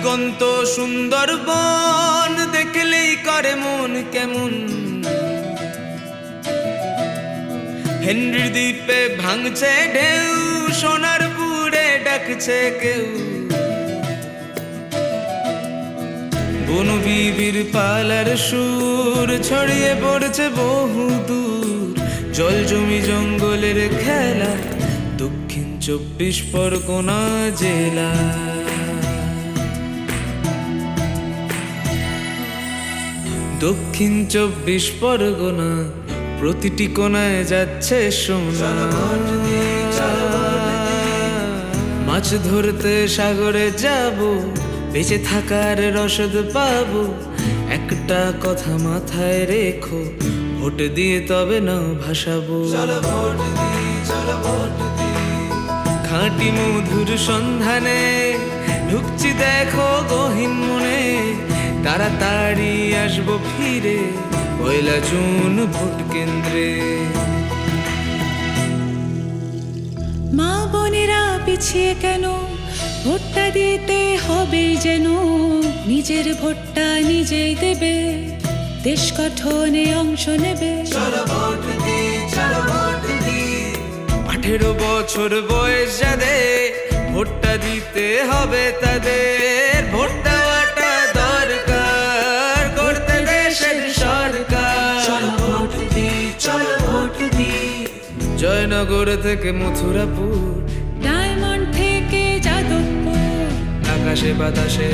দিগন্ত সুন্দরবন দেখলেই করে মন কেমন। হেনরি দ্বীপে ভাঙছে ঢেউ, সোনারপুরে ডাকছে কেউ। বনবিবির পালার সুর ছড়িয়ে পড়ছে বহুদূর। জল জমি জঙ্গলের খেলা দক্ষিণ 24 পরগনা জেলা। দক্ষিণ 24 পরগনা প্রতিটি কোনায় যাচ্ছে সোনা। মাছ ধরতে সাগরে যাব, বেঁচে থাকার রসদ পাবো। একটা কথা মাথায় রেখো, ভোট দিয়ে তবে না ভাসাবো। খাঁটি মধুর সন্ধানে ঢুকছি দেখো গহীন মনে। তাড়াতাড়ি আসবো ফিরে 1 জুন ভোট কেন্দ্রে। মা বোনেরা পিছিয়ে কেন, ভোটটা দিতে হবে যেন। নিজের ভোটটা নিজেই দেবে, দেশ গঠনে অংশ নেবে। 18 বছর বয়স যাদের, ভোটটা দিতে হবে তাদের। ভোট দেওয়াটা দরকার, করতে দেশের সরকার। জয়নগর থেকে মথুরাপুর, ডায়মন্ড থেকে যাদবপুর, আকাশে বাতাসে